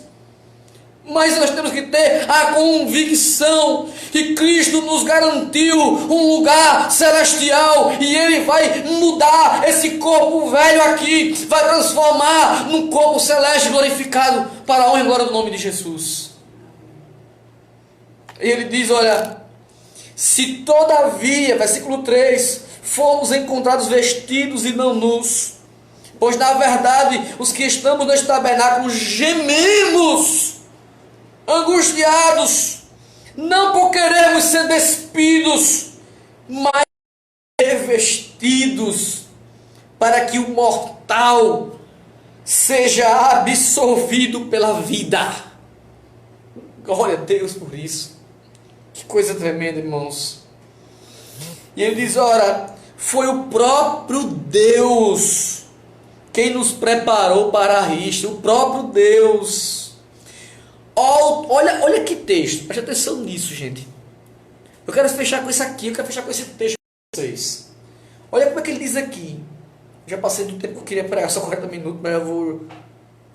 Mas nós temos que ter a convicção que Cristo nos garantiu um lugar celestial e Ele vai mudar esse corpo velho aqui, vai transformar num corpo celeste glorificado para a honra e glória do nome de Jesus. E Ele diz, olha, se todavia, versículo 3, fomos encontrados vestidos e não nus, pois na verdade os que estamos neste tabernáculo gememos, angustiados, não por querermos ser despidos, mas revestidos, para que o mortal seja absolvido pela vida. Glória a Deus por isso. Que coisa tremenda, irmãos. E ele diz, ora, foi o próprio Deus quem nos preparou para isto, o próprio Deus. Olha que texto, preste atenção nisso, gente. Eu quero fechar com isso aqui, eu quero fechar com esse texto com vocês. Olha como é que ele diz aqui. Já passei do tempo que eu queria pregar, só 40 minutos, mas eu vou...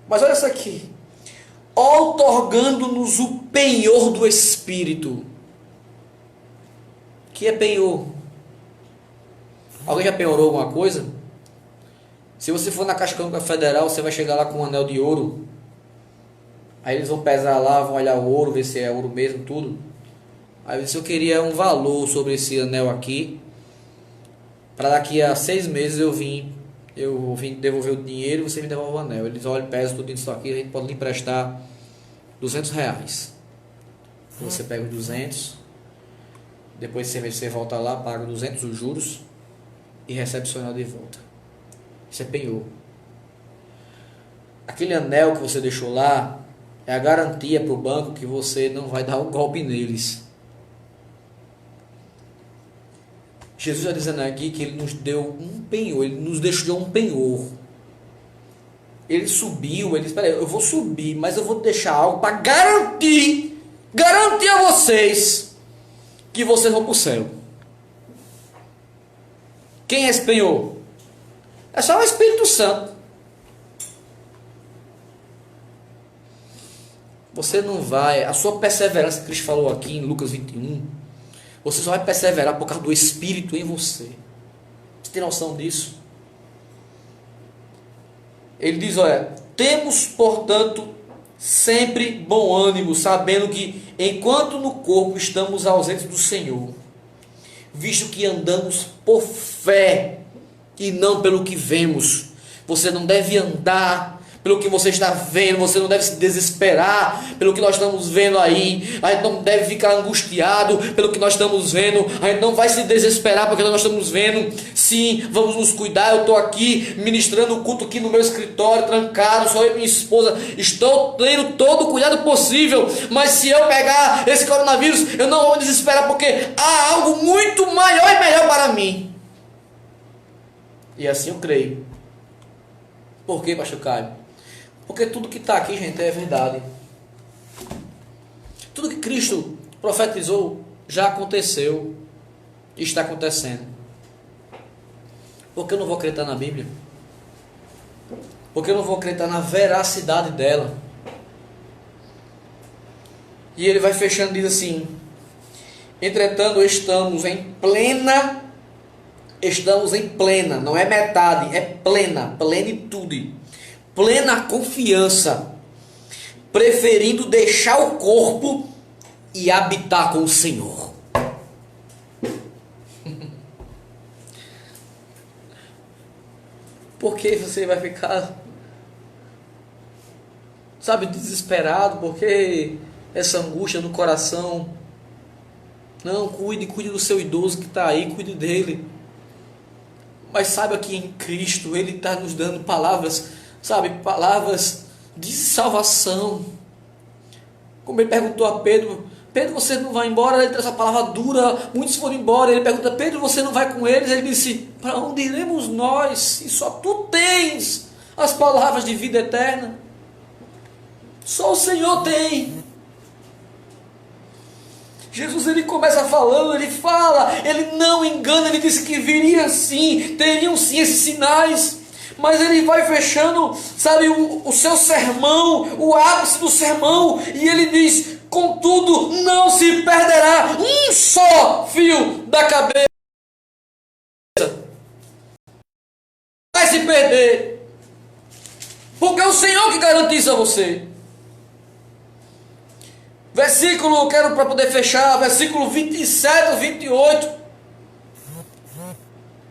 Mas olha isso aqui. Outorgando-nos o penhor do Espírito. Que é penhor? Alguém já penhorou alguma coisa? Se você for na Caixa Econômica Federal, você vai chegar lá com um anel de ouro. Aí eles vão pesar lá, vão olhar o ouro, ver se é ouro mesmo, tudo. Aí se eu queria um valor sobre esse anel aqui, para daqui a 6 meses eu vim devolver o dinheiro e você me devolve o anel. Eles olham, pesam tudo isso aqui, a gente pode lhe emprestar R$200. Você pega os 200, depois você volta lá, paga 200 os juros e recebe o seu anel de volta. Isso é penhor. Aquele anel que você deixou lá é a garantia para o banco que você não vai dar um golpe neles. Jesus está dizendo aqui que Ele nos deu um penhor, Ele nos deixou um penhor. Ele subiu, Ele disse, espera aí, eu vou subir, mas eu vou deixar algo para garantir a vocês que vocês vão para o céu. Quem é esse penhor? É só o Espírito Santo. Você não vai, a sua perseverança que Cristo falou aqui em Lucas 21, você só vai perseverar por causa do Espírito em você. Você tem noção disso? Ele diz, olha, temos, portanto, sempre bom ânimo, sabendo que, enquanto no corpo estamos ausentes do Senhor, visto que andamos por fé e não pelo que vemos. Você não deve andar pelo que você está vendo, você não deve se desesperar pelo que nós estamos vendo aí, a gente não deve ficar angustiado pelo que nós estamos vendo, a gente não vai se desesperar porque nós estamos vendo. Sim, vamos nos cuidar. Eu estou aqui ministrando o culto aqui no meu escritório, trancado, só eu e minha esposa, estou tendo todo o cuidado possível, mas se eu pegar esse coronavírus, eu não vou me desesperar, porque há algo muito maior e melhor para mim. E assim eu creio. Por quê, pastor Caio? Porque tudo que está aqui, gente, é verdade. Tudo que Cristo profetizou já aconteceu e está acontecendo. Por que eu não vou acreditar na Bíblia? Porque eu não vou acreditar na veracidade dela. E ele vai fechando, diz assim: entretanto, estamos em plena, não é metade, é plena, plenitude, plena confiança, preferindo deixar o corpo e habitar com o Senhor. Porque você vai ficar, sabe, desesperado, porque essa angústia no coração. Não, cuide do seu idoso que está aí, cuide dele. Mas saiba que em Cristo Ele está nos dando palavras, sabe, palavras de salvação. Como ele perguntou a Pedro: Pedro, você não vai embora? Ele traz essa palavra dura, muitos foram embora. Ele pergunta: Pedro, você não vai com eles? Ele disse: para onde iremos nós? E só tu tens as palavras de vida eterna. Só o Senhor tem. Jesus, ele começa falando, ele fala, ele não engana, ele disse que viria sim, teriam sim esses sinais, mas ele vai fechando, sabe, o seu sermão, o ápice do sermão, e ele diz: contudo, não se perderá um só fio da cabeça. Vai se perder, porque é o Senhor que garante isso a você. Versículo, quero para poder fechar, versículo 27 e 28.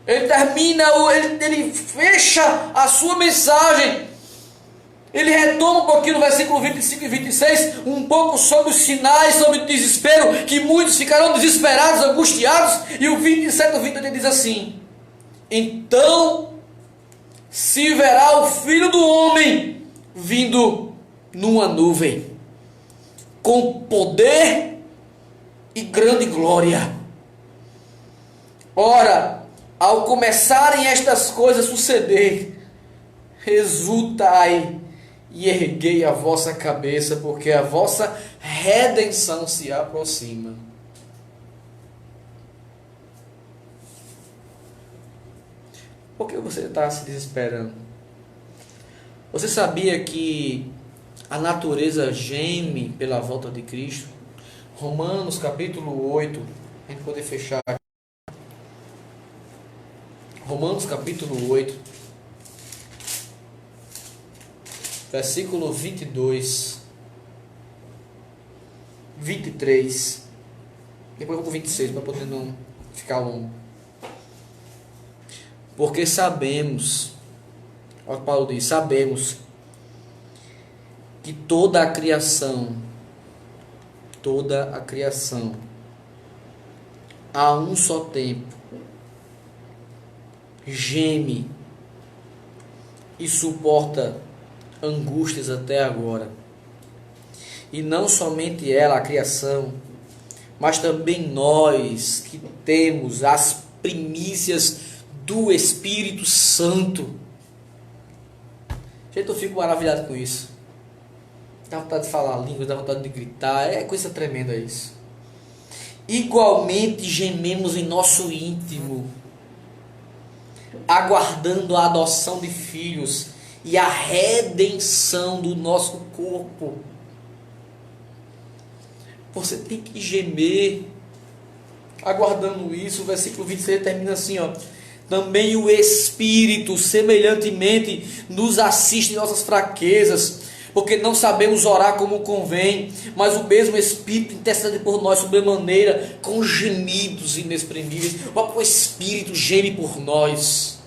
Ele termina, ele fecha a sua mensagem. Ele retoma um pouquinho no versículo 25 e 26, um pouco sobre os sinais, sobre o desespero, que muitos ficarão desesperados, angustiados. E o 27 e 28 diz assim: então se verá o Filho do Homem vindo numa nuvem, com poder e grande glória. Ora, ao começarem estas coisas a suceder, exultai e erguei a vossa cabeça, porque a vossa redenção se aproxima. Por que você está se desesperando? Você sabia que a natureza geme pela volta de Cristo? Romanos capítulo 8, a gente poder fechar. Romanos capítulo 8, versículo 22, 23, depois vou para 26, para poder não ficar longo. Porque sabemos, olha o que Paulo diz, sabemos que toda a criação, a um só tempo, geme e suporta angústias até agora. E não somente ela, a criação, mas também nós que temos as primícias do Espírito Santo. Gente, eu fico maravilhado com isso. Dá vontade de falar línguas, dá vontade de gritar, é coisa tremenda isso. Igualmente gememos em nosso íntimo, aguardando a adoção de filhos e a redenção do nosso corpo. Você tem que gemer aguardando isso. O versículo 26 termina assim, ó: também o Espírito semelhantemente nos assiste em nossas fraquezas, porque não sabemos orar como convém, mas o mesmo Espírito intercede por nós sobremaneira com gemidos inexprimíveis. O Espírito geme por nós.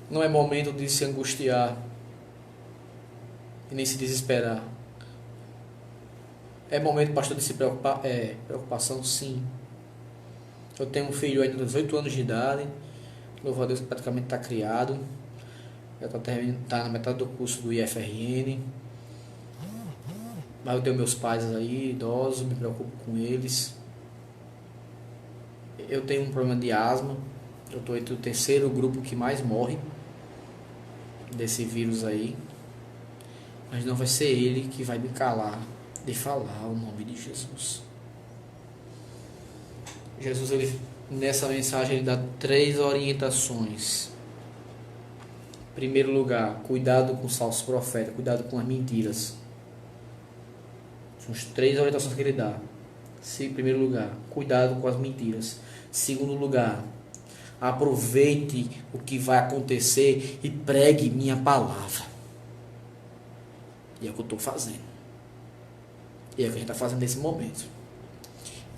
Não é momento de se angustiar e nem se desesperar. É momento, pastor, de se preocupar? É, preocupação sim. Eu tenho um filho ainda de 18 anos de idade, louvo a Deus que praticamente está criado, já está na metade do curso do IFRN, mas eu tenho meus pais aí, idosos, me preocupo com eles. Eu tenho um problema de asma, eu estou entre o terceiro grupo que mais morre desse vírus aí, mas não vai ser ele que vai me calar de falar o nome de Jesus. Jesus, ele, nessa mensagem, ele dá 3 orientações. Primeiro lugar, cuidado com os falsos profetas, cuidado com as mentiras. São as 3 orientações que ele dá. Primeiro lugar, cuidado com as mentiras. Segundo lugar, aproveite o que vai acontecer e pregue minha palavra. E é o que eu estou fazendo. E é o que a gente está fazendo nesse momento.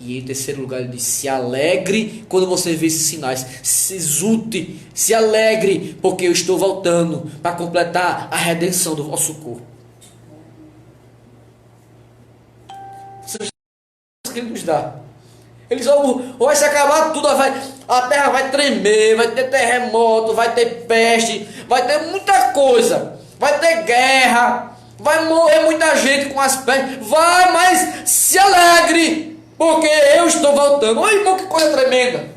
E em terceiro lugar, ele diz: se alegre quando você vê esses sinais. Se exulte, se alegre, porque eu estou voltando para completar a redenção do vosso corpo. Que ele nos dá. Eles vão, vai se acabar tudo, a terra vai tremer, vai ter terremoto, vai ter peste, vai ter muita coisa, vai ter guerra, vai morrer muita gente com as pestes, vai, mas se alegre, porque eu estou voltando. Olha, irmão, que coisa tremenda.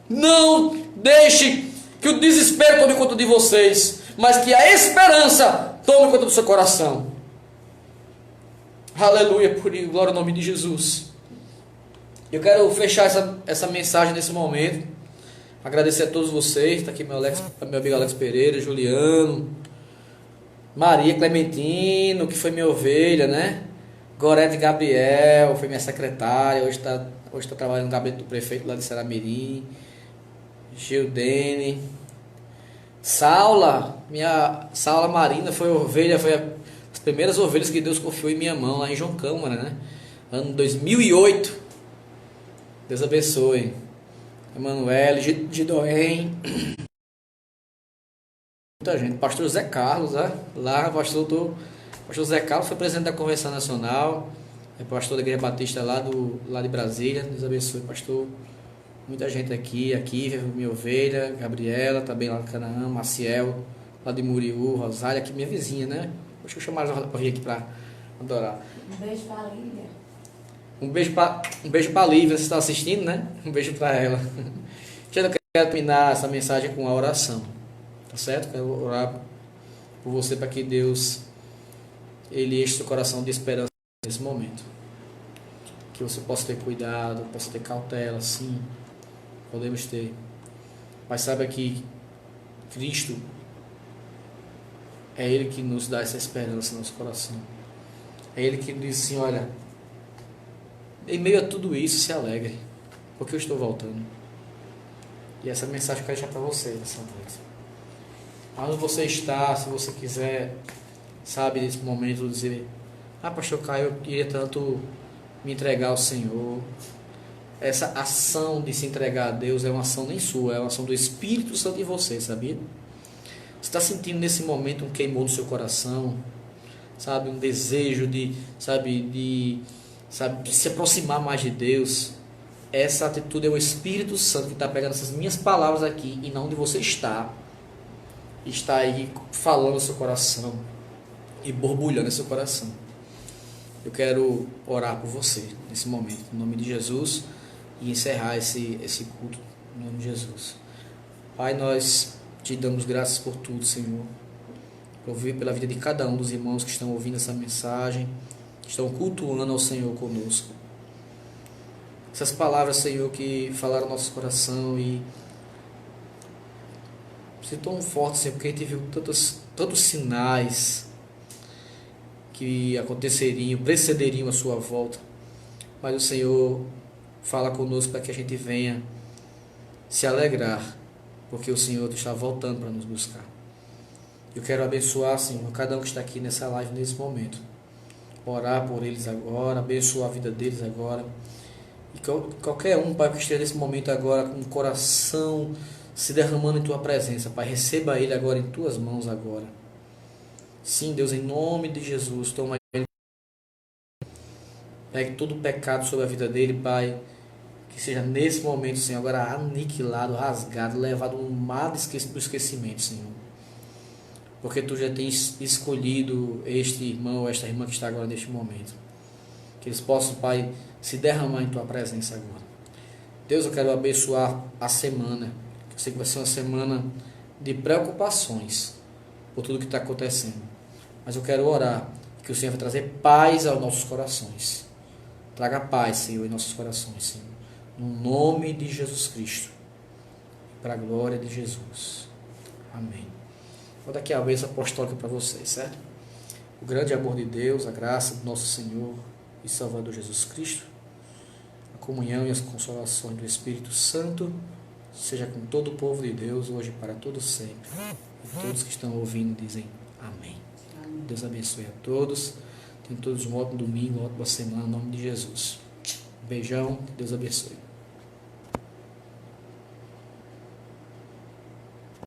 Não deixe que o desespero tome conta de vocês, mas que a esperança tome conta do seu coração. Aleluia, por glória ao nome de Jesus. Eu quero fechar essa mensagem nesse momento. Agradecer a todos vocês. Está aqui meu amigo Alex Pereira, Juliano, Maria Clementino, que foi minha ovelha, né? Gorete Gabriel, foi minha secretária. Hoje está trabalhando no gabinete do prefeito lá de Saramirim. Gildene. Minha Saula Marina foi ovelha, foi as primeiras ovelhas que Deus confiou em minha mão, lá em João Câmara, né? Ano 2008. Deus abençoe. Emanuele, Gidoém. Muita gente. Pastor Zé Carlos, né? Lá, pastor Zé Carlos foi presidente da Convenção Nacional. É pastor da Igreja Batista lá de Brasília. Deus abençoe, pastor. Muita gente aqui, minha ovelha, Gabriela, também lá no Canaã, Maciel, lá de Muriú, Rosália, aqui minha vizinha, né? Acho que eu chamaram ela para vir aqui para adorar. Um beijo para a Lívia. Um beijo para a Lívia, você está assistindo, né? Um beijo para ela. Eu quero terminar essa mensagem com a oração, tá certo? Quero orar por você para que Deus ele enche seu coração de esperança nesse momento. Que você possa ter cuidado, possa ter cautela, sim. Podemos ter. Mas saiba que Cristo é Ele que nos dá essa esperança no nosso coração. É Ele que diz assim: olha, em meio a tudo isso, se alegre, porque eu estou voltando. E essa mensagem eu quero deixar para você nessa noite. Onde você está, se você quiser, sabe, nesse momento dizer: ah, pastor Caio, eu queria tanto me entregar ao Senhor. Essa ação de se entregar a Deus é uma ação nem sua, é uma ação do Espírito Santo em você, sabia? Você está sentindo nesse momento um queimor no seu coração, sabe, um desejo de se aproximar mais de Deus. Essa atitude é o Espírito Santo que está pegando essas minhas palavras aqui e não onde você está aí falando no seu coração e borbulhando no seu coração. Eu quero orar por você nesse momento, em nome de Jesus, e encerrar esse culto em nome de Jesus. Pai, nós te damos graças por tudo, Senhor. Pela vida de cada um dos irmãos que estão ouvindo essa mensagem, que estão cultuando ao Senhor conosco. Essas palavras, Senhor, que falaram no nosso coração e se tão forte, Senhor, porque a gente viu tantos sinais que aconteceriam, precederiam a sua volta. Mas o Senhor fala conosco para que a gente venha se alegrar, porque o Senhor está voltando para nos buscar. Eu quero abençoar, Senhor, cada um que está aqui nessa live nesse momento. Orar por eles agora, abençoar a vida deles agora. E qualquer um, Pai, que esteja nesse momento agora com o coração se derramando em Tua presença, Pai, receba ele agora em Tuas mãos agora. Sim, Deus, em nome de Jesus, toma ele. Pegue todo o pecado sobre a vida dele, Pai. Que seja nesse momento, Senhor, agora aniquilado, rasgado, levado no mar do esquecimento, Senhor. Porque Tu já tens escolhido este irmão ou esta irmã que está agora neste momento. Que eles possam, Pai, se derramar em Tua presença agora. Deus, eu quero abençoar a semana. Eu sei que vai ser uma semana de preocupações por tudo que está acontecendo. Mas eu quero orar que o Senhor vai trazer paz aos nossos corações. Traga paz, Senhor, em nossos corações, Senhor. No nome de Jesus Cristo. Para a glória de Jesus. Amém. Vou dar aqui a bênção apostólica para vocês, certo? O grande amor de Deus, a graça do nosso Senhor e Salvador Jesus Cristo, a comunhão e as consolações do Espírito Santo, seja com todo o povo de Deus, hoje e para todos sempre. E todos que estão ouvindo dizem amém. Deus abençoe a todos. Tenham todos um ótimo domingo, uma ótima semana, em nome de Jesus. Beijão, Deus abençoe.